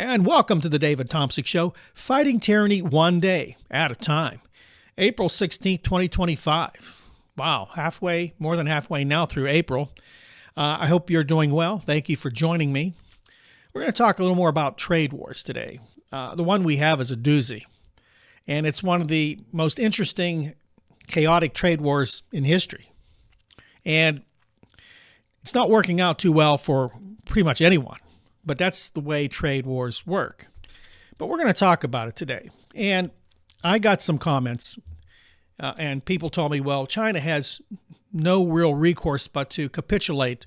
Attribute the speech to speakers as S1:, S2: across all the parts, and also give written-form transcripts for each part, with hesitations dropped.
S1: And welcome to the David Tomsic Show, fighting tyranny one day at a time. April 16th, 2025. Wow, more than halfway now through April. I hope you're doing well. Thank you for joining me. We're going to talk a little more about trade wars today. The one we have is a doozy, and it's one of the most interesting, chaotic trade wars in history. And it's not working out too well for pretty much anyone. But that's the way trade wars work. But we're going to talk about it today. And I got some comments, and people told me, well, China has no real recourse but to capitulate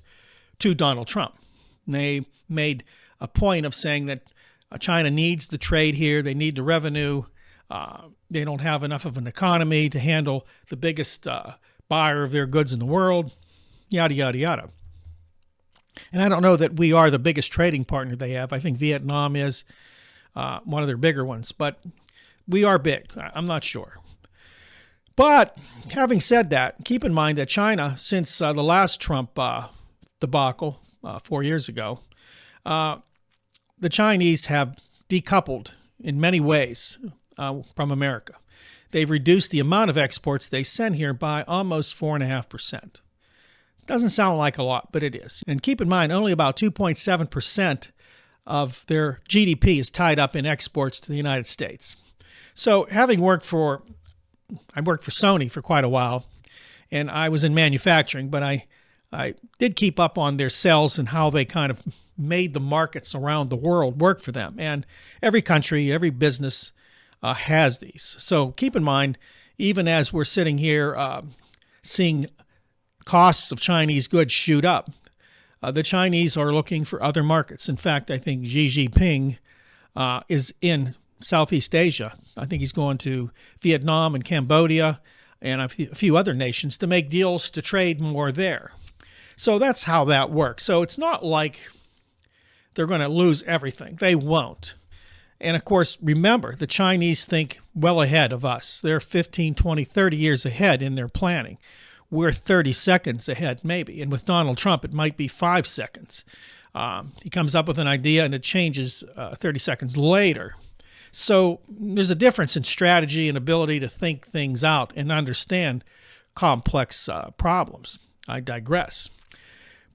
S1: to Donald Trump. They made a point of saying that China needs the trade here. They need the revenue. They don't have enough of an economy to handle the biggest buyer of their goods in the world, yada, yada, yada. And I don't know that we are the biggest trading partner they have. I think Vietnam is one of their bigger ones, but we are big. I'm not sure. But having said that, keep in mind that China, since the last Trump debacle 4 years ago, the Chinese have decoupled in many ways from America. They've reduced the amount of exports they send here by almost 4.5%. Doesn't sound like a lot, but it is. And keep in mind, only about 2.7% of their GDP is tied up in exports to the United States. So having I worked for Sony for quite a while, and I was in manufacturing, but I did keep up on their sales and how they kind of made the markets around the world work for them. And every country, every business has these. So keep in mind, even as we're sitting here seeing costs of Chinese goods shoot up, the Chinese are looking for other markets. In fact, I think Xi Jinping is in Southeast Asia. I think he's going to Vietnam and Cambodia and a few other nations to make deals to trade more there. So that's how that works. So it's not like they're going to lose everything. They won't. And of course, remember, the Chinese think well ahead of us. They're 15, 20, 30 years ahead in their planning. We're 30 seconds ahead, maybe. And with Donald Trump, it might be 5 seconds. He comes up with an idea and it changes 30 seconds later. So there's a difference in strategy and ability to think things out and understand complex problems. I digress.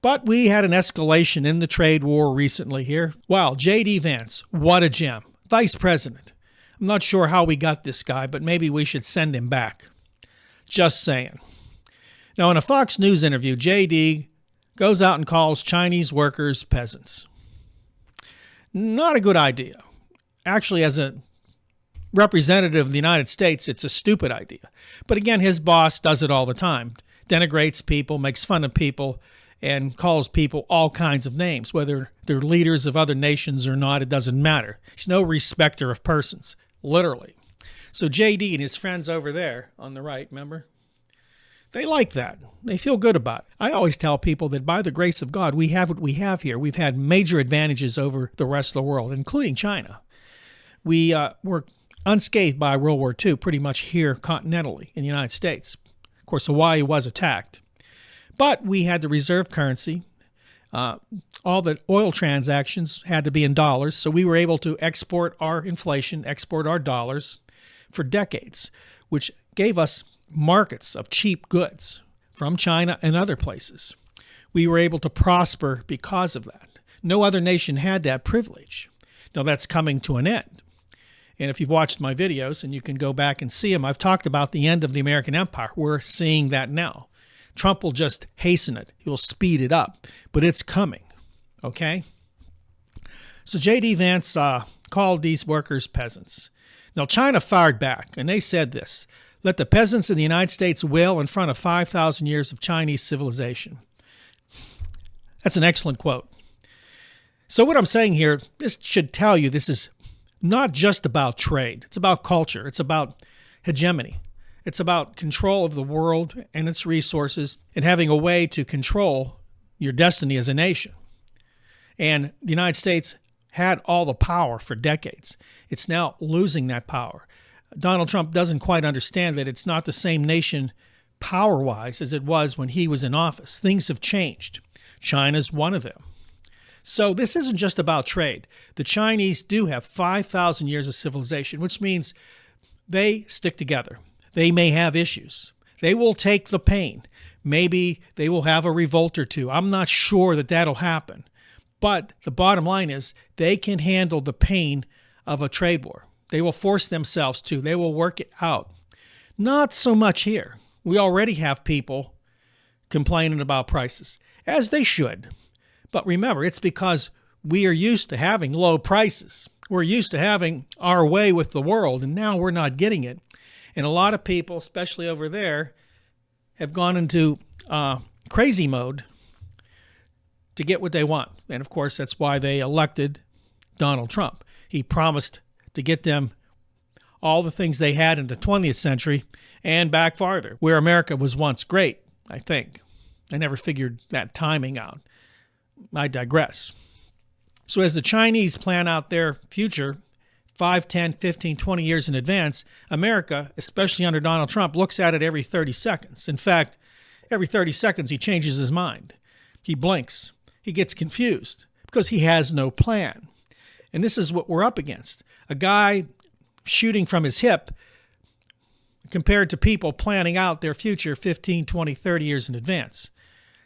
S1: But we had an escalation in the trade war recently here. Wow, J.D. Vance, what a gem. Vice President. I'm not sure how we got this guy, but maybe we should send him back. Just saying. Now, in a Fox News interview, J.D. goes out and calls Chinese workers peasants. Not a good idea. Actually, as a representative of the United States, it's a stupid idea. But again, his boss does it all the time. Denigrates people, makes fun of people, and calls people all kinds of names. Whether they're leaders of other nations or not, it doesn't matter. He's no respecter of persons, literally. So J.D. and his friends over there on the right, remember? They like that. They feel good about it. I always tell people that by the grace of God, we have what we have here. We've had major advantages over the rest of the world, including China. We were unscathed by World War II pretty much here continentally in the United States. Of course, Hawaii was attacked. But we had the reserve currency. All the oil transactions had to be in dollars, so we were able to export our inflation, export our dollars for decades, which gave us markets of cheap goods from China and other places. We were able to prosper because of that. No other nation had that privilege. Now that's coming to an end. And if you've watched my videos, and you can go back and see them, I've talked about the end of the American empire. We're seeing that now. Trump will just hasten it. He will speed it up, but it's coming, okay? So J.D. Vance called these workers peasants. Now China fired back, and they said this: let the peasants in the United States wail in front of 5,000 years of Chinese civilization. That's an excellent quote. So what I'm saying here, this should tell you this is not just about trade. It's about culture. It's about hegemony. It's about control of the world and its resources and having a way to control your destiny as a nation. And the United States had all the power for decades. It's now losing that power. Donald Trump doesn't quite understand that it's not the same nation power-wise as it was when he was in office. Things have changed. China's one of them. So this isn't just about trade. The Chinese do have 5,000 years of civilization, which means they stick together. They may have issues. They will take the pain. Maybe they will have a revolt or two. I'm not sure that that'll happen. But the bottom line is they can handle the pain of a trade war. They will force themselves to. They will work it out. Not so much here. We already have people complaining about prices, as they should. But remember, it's because we are used to having low prices. We're used to having our way with the world, and now we're not getting it. And a lot of people, especially over there, have gone into crazy mode to get what they want. And of course, that's why they elected Donald Trump. He promised to get them all the things they had in the 20th century and back farther, where America was once great, I think. I never figured that timing out. I digress. So as the Chinese plan out their future 5, 10, 15, 20 years in advance, America, especially under Donald Trump, looks at it every 30 seconds. In fact, every 30 seconds he changes his mind. He blinks. He gets confused because he has no plan. And this is what we're up against. A guy shooting from his hip compared to people planning out their future 15, 20, 30 years in advance.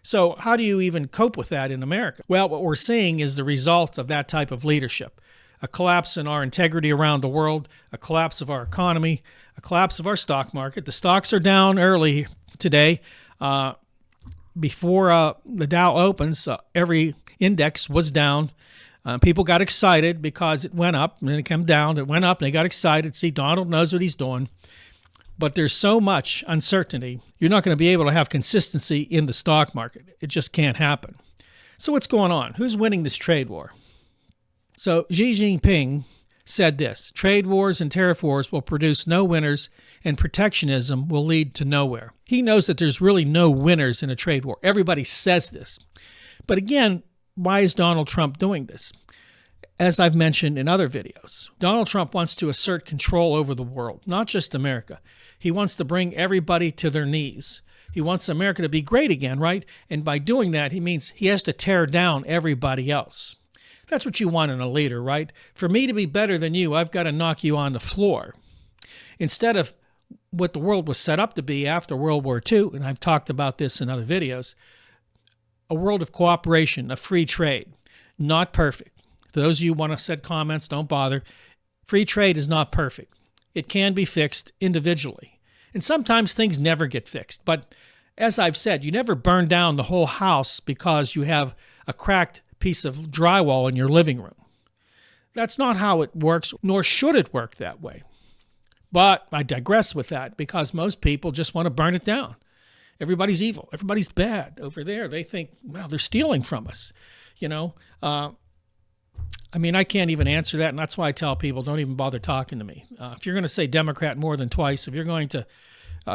S1: So how do you even cope with that in America? Well, what we're seeing is the result of that type of leadership. A collapse in our integrity around the world, a collapse of our economy, a collapse of our stock market. The stocks are down early today. Before the Dow opens, every index was down. People got excited because it went up, and then it came down. It went up, and they got excited. See, Donald knows what he's doing. But there's so much uncertainty, you're not going to be able to have consistency in the stock market. It just can't happen. So what's going on? Who's winning this trade war? So Xi Jinping said this: trade wars and tariff wars will produce no winners, and protectionism will lead to nowhere. He knows that there's really no winners in a trade war. Everybody says this. But again, why is Donald Trump doing this? As I've mentioned in other videos, Donald Trump wants to assert control over the world, not just America. He wants to bring everybody to their knees. He wants America to be great again, right? And by doing that, he means he has to tear down everybody else. That's what you want in a leader, right? For me to be better than you, I've got to knock you on the floor. Instead of what the world was set up to be after World War II, and I've talked about this in other videos, a world of cooperation, of free trade. Not perfect. For those of you who want to set comments, don't bother. Free trade is not perfect. It can be fixed individually. And sometimes things never get fixed. But as I've said, you never burn down the whole house because you have a cracked piece of drywall in your living room. That's not how it works, nor should it work that way. But I digress with that because most people just want to burn it down. Everybody's evil. Everybody's bad over there. They think, well, they're stealing from us. You know, I can't even answer that, and that's why I tell people, don't even bother talking to me. If you're going to say Democrat more than twice, if you're going to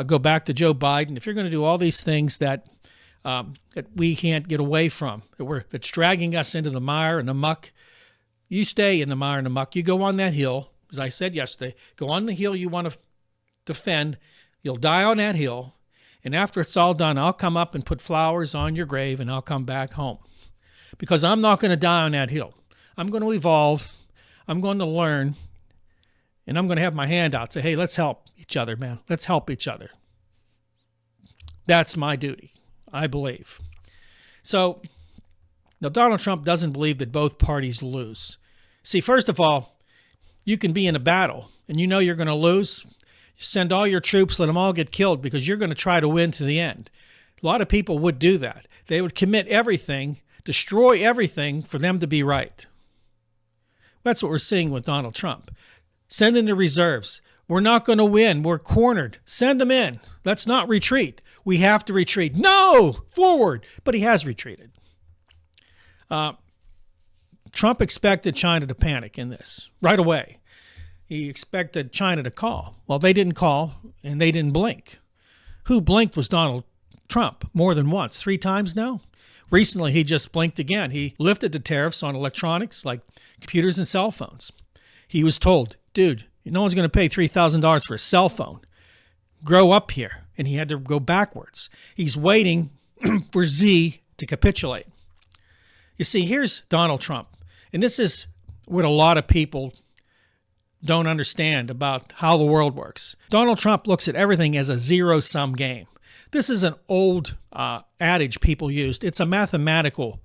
S1: go back to Joe Biden, if you're going to do all these things that we can't get away from, that's dragging us into the mire and the muck, you stay in the mire and the muck. You go on that hill, as I said yesterday, go on the hill you want to defend. You'll die on that hill, and after it's all done, I'll come up and put flowers on your grave, and I'll come back home. Because I'm not going to die on that hill. I'm going to evolve. I'm going to learn. And I'm going to have my hand out. Say, hey, let's help each other, man. Let's help each other. That's my duty, I believe. So, now Donald Trump doesn't believe that both parties lose. See, first of all, you can be in a battle and you know you're going to lose. You send all your troops, let them all get killed because you're going to try to win to the end. A lot of people would do that. They would commit everything, destroy everything for them to be right. That's what we're seeing with Donald Trump. Send in the reserves. We're not going to win. We're cornered. Send them in. Let's not retreat. We have to retreat. No! Forward! But he has retreated. Trump expected China to panic in this right away. He expected China to call. Well, they didn't call, and they didn't blink. Who blinked was Donald Trump more than once, 3 times now. Recently, he just blinked again. He lifted the tariffs on electronics like computers and cell phones. He was told, dude, no one's going to pay $3,000 for a cell phone. Grow up here. And he had to go backwards. He's waiting for Z to capitulate. You see, here's Donald Trump, and this is what a lot of people don't understand about how the world works. Donald Trump looks at everything as a zero-sum game. This is an old adage people used. It's a mathematical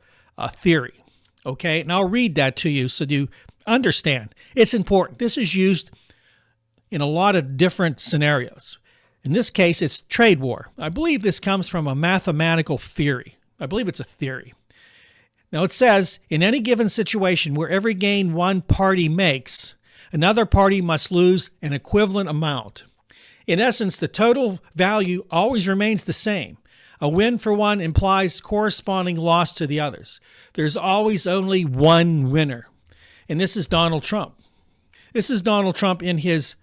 S1: theory, okay? And I'll read that to you so you understand. It's important. This is used in a lot of different scenarios. In this case, it's trade war. I believe this comes from a mathematical theory. I believe it's a theory. Now, it says, in any given situation where every gain one party makes, another party must lose an equivalent amount. In essence, the total value always remains the same. A win for one implies corresponding loss to the others. There's always only one winner. And this is Donald Trump. This is Donald Trump in his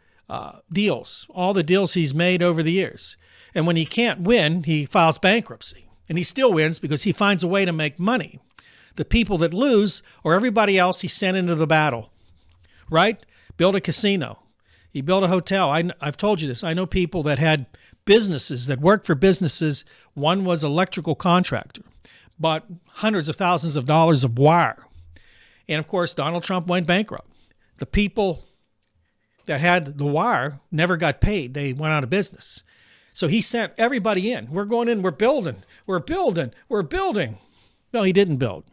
S1: deals, all the deals he's made over the years. And when he can't win, he files bankruptcy. And he still wins because he finds a way to make money. The people that lose are everybody else he sent into the battle, right? Build a casino. He built a hotel. I've told you this. I know people that had businesses, that worked for businesses. One was an electrical contractor, bought hundreds of thousands of dollars of wire. And of course, Donald Trump went bankrupt. The people that had the wire never got paid. They went out of business. So he sent everybody in. We're going in. We're building. We're building. We're building. No, he didn't build.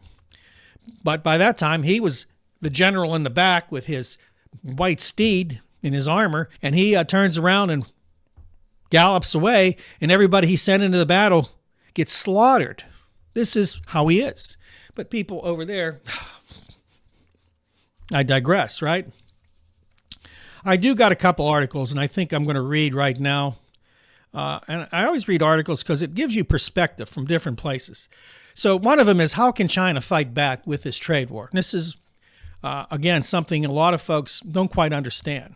S1: But by that time, he was the general in the back with his white steed in his armor, and he turns around and gallops away, and everybody he sent into the battle gets slaughtered. This is how he is. But people over there, I digress, right? I do got a couple articles, and I think I'm going to read right now. And I always read articles because it gives you perspective from different places. So one of them is, how can China fight back with this trade war? And this is, again, something a lot of folks don't quite understand.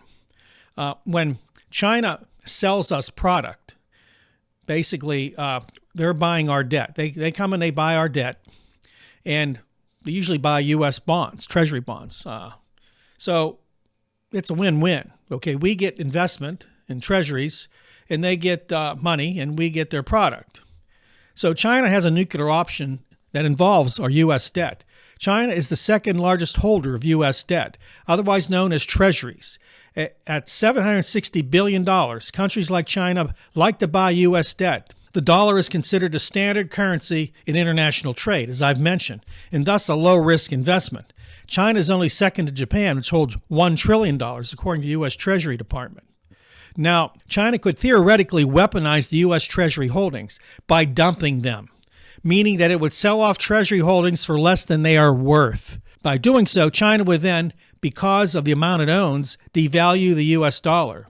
S1: When China sells us product, basically they're buying our debt. They come and they buy our debt, and they usually buy U.S. bonds, treasury bonds. So it's a win-win. Okay, we get investment in treasuries, and they get money, and we get their product. So China has a nuclear option that involves our U.S. debt. China is the second largest holder of U.S. debt, otherwise known as treasuries. At $760 billion, countries like China like to buy U.S. debt. The dollar is considered a standard currency in international trade, as I've mentioned, and thus a low-risk investment. China is only second to Japan, which holds $1 trillion, according to the U.S. Treasury Department. Now, China could theoretically weaponize the U.S. Treasury holdings by dumping them, meaning that it would sell off Treasury holdings for less than they are worth. By doing so, China would then, because of the amount it owns, devalue the U.S. dollar.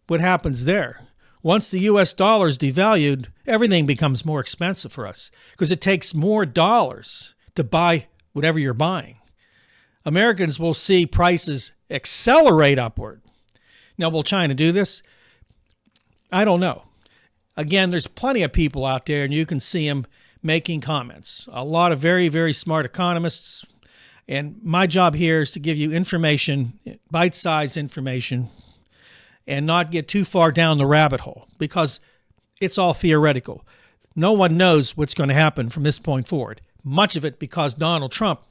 S1: What happens there? Once the U.S. dollar is devalued, everything becomes more expensive for us because it takes more dollars to buy whatever you're buying. Americans will see prices accelerate upward. Now, will China do this? I don't know. Again, there's plenty of people out there, and you can see them making comments. A lot of very, very smart economists. And my job here is to give you information, bite-sized information, and not get too far down the rabbit hole because it's all theoretical. No one knows what's going to happen from this point forward. Much of it because Donald Trump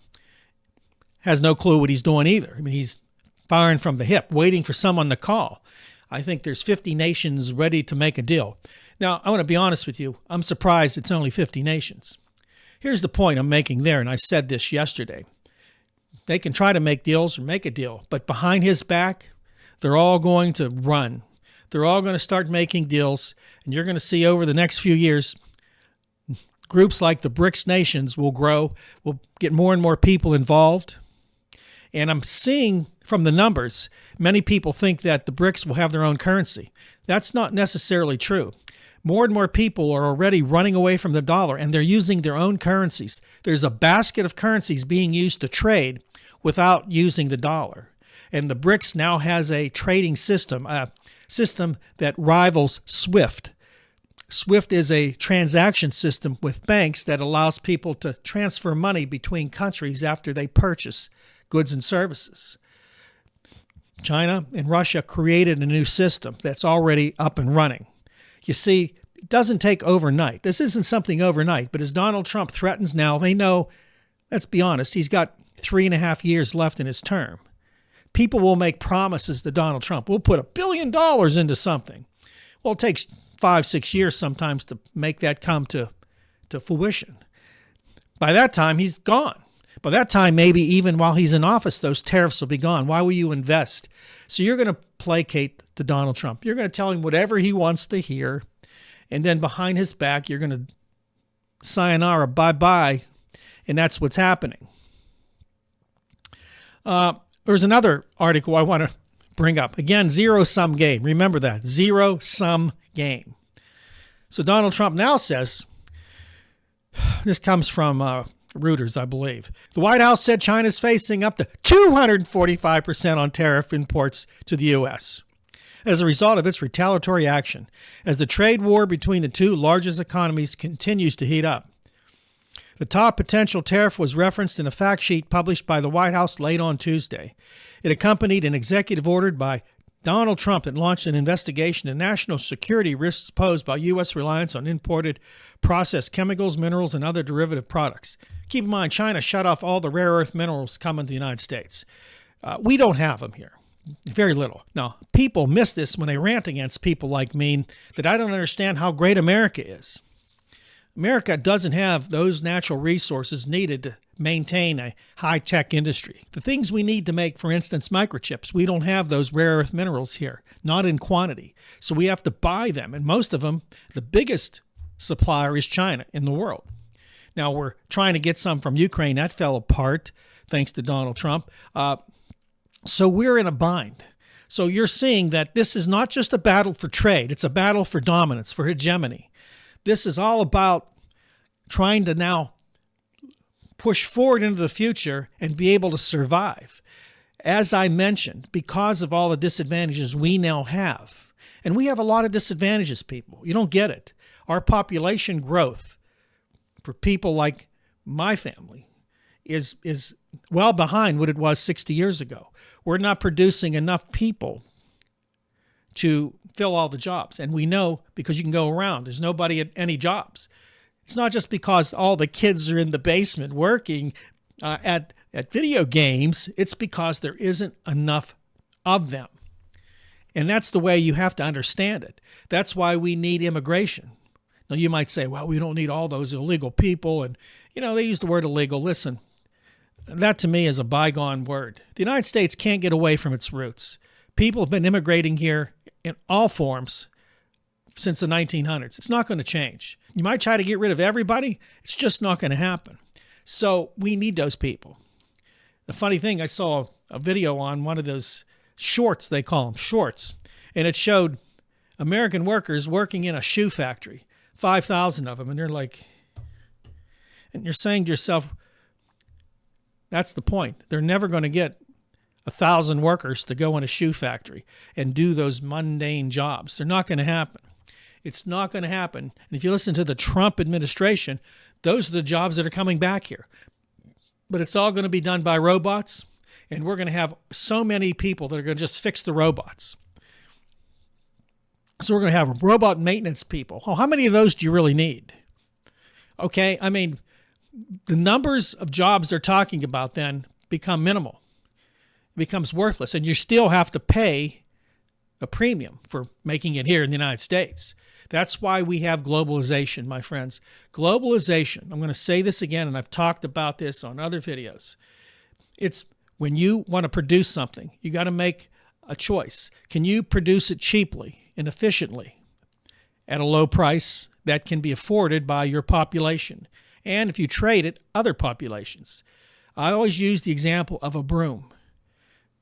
S1: has no clue what he's doing either. I mean, he's firing from the hip, waiting for someone to call. I think there's 50 nations ready to make a deal. Now, I want to be honest with you. I'm surprised it's only 50 nations. Here's the point I'm making there, and I said this yesterday. They can try to make deals or make a deal, but behind his back, they're all going to run. They're all going to start making deals, and you're going to see over the next few years, groups like the BRICS nations will grow, will get more and more people involved. And I'm seeing from the numbers, many people think that the BRICS will have their own currency. That's not necessarily true. More and more people are already running away from the dollar, and they're using their own currencies. There's a basket of currencies being used to trade without using the dollar. And the BRICS now has a trading system, a system that rivals SWIFT. SWIFT is a transaction system with banks that allows people to transfer money between countries after they purchase goods and services. China and Russia created a new system that's already up and running. You see, It doesn't take overnight. This isn't something overnight, but as Donald Trump threatens now, they know, let's be honest, he's got 3.5 years left in his term. People will make promises to Donald Trump. We'll put $1 billion into something. Well, it takes 5-6 years sometimes to make that come to fruition. By that time, he's gone. By that time, maybe even while he's in office, those tariffs will be gone. Why will you invest? So you're going to placate to Donald Trump. You're going to tell him whatever he wants to hear. And then behind his back, you're going to sayonara, bye-bye. And that's what's happening. There's another article I want to bring up. Again, zero-sum game. Remember that. Zero-sum game. So Donald Trump now says, this comes from Reuters, I believe. The White House said China's facing up to 245% on tariff imports to the U.S. as a result of its retaliatory action, as the trade war between the two largest economies continues to heat up. The top potential tariff was referenced in a fact sheet published by the White House late on Tuesday. It accompanied an executive order by Donald Trump that launched an investigation into national security risks posed by U.S. reliance on imported processed chemicals, minerals, and other derivative products. Keep in mind, China shut off all the rare earth minerals coming to the United States. We don't have them here. Very little. Now, people miss this when they rant against people like me that I don't understand how great America is. America doesn't have those natural resources needed to maintain a high-tech industry. The things we need to make, for instance, microchips, we don't have those rare earth minerals here, not in quantity. So we have to buy them. And most of them, the biggest supplier is China in the world. Now, we're trying to get some from Ukraine. That fell apart thanks to Donald Trump. So we're in a bind. So you're seeing that this is not just a battle for trade. It's a battle for dominance, for hegemony. This is all about trying to now push forward into the future and be able to survive. As I mentioned, because of all the disadvantages we now have. And we have a lot of disadvantages, people. You don't get it. Our population growth for people like my family is well behind what it was 60 years ago. We're not producing enough people to fill all the jobs. And we know because you can go around, there's nobody at any jobs. It's not just because all the kids are in the basement working at video games. It's because there isn't enough of them. And that's the way you have to understand it. That's why we need immigration. Now, you might say, well, we don't need all those illegal people. And, they use the word illegal. Listen, that to me is a bygone word. The United States can't get away from its roots. People have been immigrating here in all forms since the 1900s. It's not going to change. You might try to get rid of everybody. It's just not going to happen. So we need those people. The funny thing, I saw a video on one of those shorts, they call them shorts, and it showed American workers working in a shoe factory, 5,000 of them, and they're like, and you're saying to yourself, that's the point. They're never going to get 1,000 workers to go in a shoe factory and do those mundane jobs. They're not going to happen. It's not going to happen. And if you listen to the Trump administration, those are the jobs that are coming back here. But it's all going to be done by robots, and we're going to have so many people that are going to just fix the robots. So we're going to have robot maintenance people. Oh, how many of those do you really need? Okay, I mean, the numbers of jobs they're talking about then become minimal. It becomes worthless, and you still have to pay a premium for making it here in the United States. That's why we have globalization, my friends. Globalization, I'm going to say this again, and I've talked about this on other videos. It's when you want to produce something, you got to make a choice. Can you produce it cheaply and efficiently at a low price that can be afforded by your population? And if you trade it, other populations. I always use the example of a broom.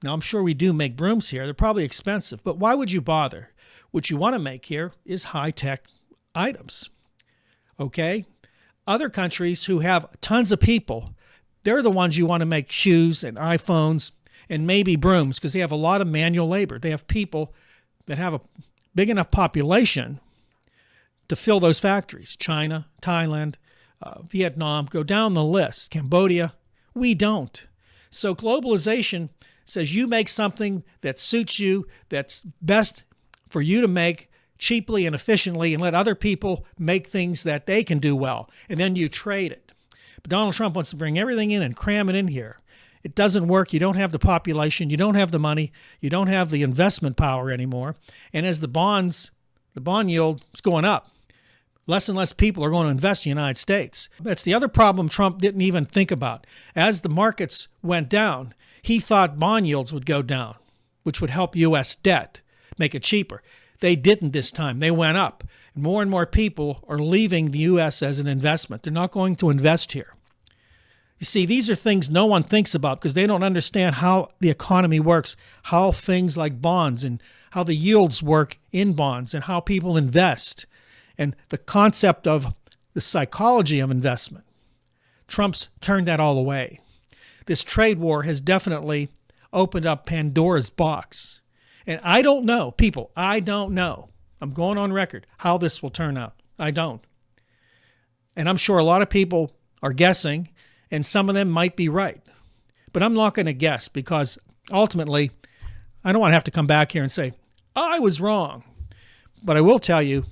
S1: Now, I'm sure we do make brooms here. They're probably expensive, but why would you bother? What you want to make here is high-tech items, okay? Other countries who have tons of people, they're the ones you want to make shoes and iPhones and maybe brooms because they have a lot of manual labor. They have people that have a big enough population to fill those factories. China, Thailand, Vietnam, go down the list. Cambodia, we don't. So globalization says you make something that suits you, that's best for you to make cheaply and efficiently and let other people make things that they can do well, and then you trade it. But Donald Trump wants to bring everything in and cram it in here. It doesn't work. You don't have the population. You don't have the money. You don't have the investment power anymore. And as the bond yield is going up, less and less people are going to invest in the United States. That's the other problem Trump didn't even think about. As the markets went down, he thought bond yields would go down, which would help U.S. debt, make it cheaper. They didn't this time. They went up. More and more people are leaving the U.S. as an investment. They're not going to invest here. You see, these are things no one thinks about because they don't understand how the economy works, how things like bonds and how the yields work in bonds and how people invest and the concept of the psychology of investment. Trump's turned that all away. This trade war has definitely opened up Pandora's box. And I don't know, people, I don't know. I'm going on record how this will turn out. I don't. And I'm sure a lot of people are guessing, and some of them might be right. But I'm not going to guess because ultimately, I don't want to have to come back here and say, I was wrong. But I will tell you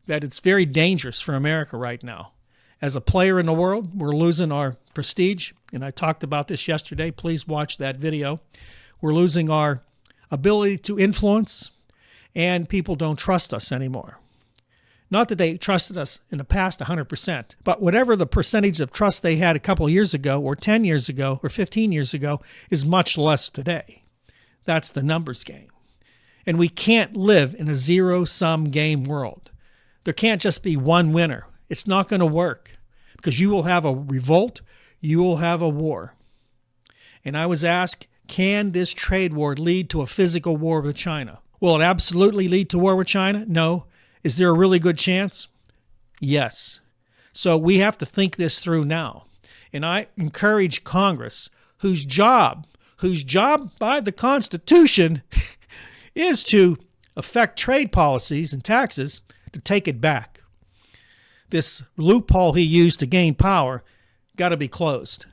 S1: that it's very dangerous for America right now. As a player in the world, we're losing our prestige. And I talked about this yesterday. Please watch that video. We're losing our ability to influence, and people don't trust us anymore. Not that they trusted us in the past 100%, but whatever the percentage of trust they had a couple of years ago or 10 years ago or 15 years ago is much less today. That's the numbers game. And we can't live in a zero-sum game world. There can't just be one winner. It's not going to work because you will have a revolt, you will have a war. And I was asked, can this trade war lead to a physical war with China? Will it absolutely lead to war with China? No. Is there a really good chance? Yes. So we have to think this through now. And I encourage Congress, whose job by the Constitution is to affect trade policies and taxes, to take it back. This loophole he used to gain power got to be closed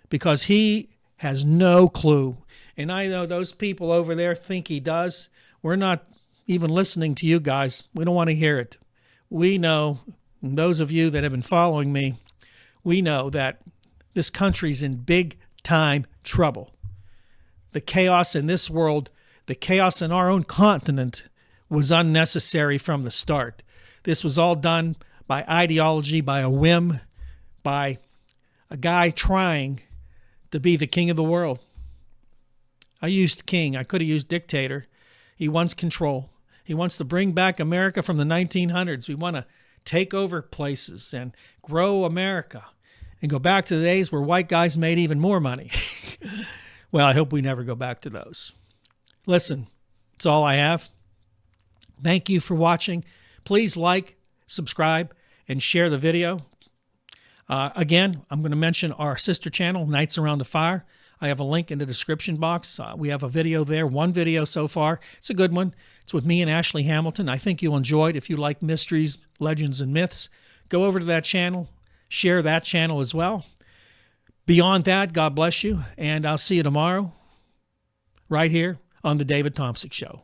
S1: because he has no clue. And I know those people over there think he does. We're not even listening to you guys. We don't want to hear it. We know, and those of you that have been following me, we know that this country's in big time trouble. The chaos in this world, the chaos in our own continent was unnecessary from the start. This was all done by ideology, by a whim, by a guy trying to be the king of the world. I used king. I could have used dictator. He wants control. He wants to bring back America from the 1900s. We want to take over places and grow America and go back to the days where white guys made even more money. Well, I hope we never go back to those. Listen, that's all I have. Thank you for watching. Please like, subscribe, and share the video. Again, I'm going to mention our sister channel, Nights Around the Fire. I have a link in the description box. We have a video there, one video so far. It's a good one. It's with me and Ashley Hamilton. I think you'll enjoy it. If you like mysteries, legends, and myths, go over to that channel, share that channel as well. Beyond that, God bless you, and I'll see you tomorrow right here on The David Thompson Show.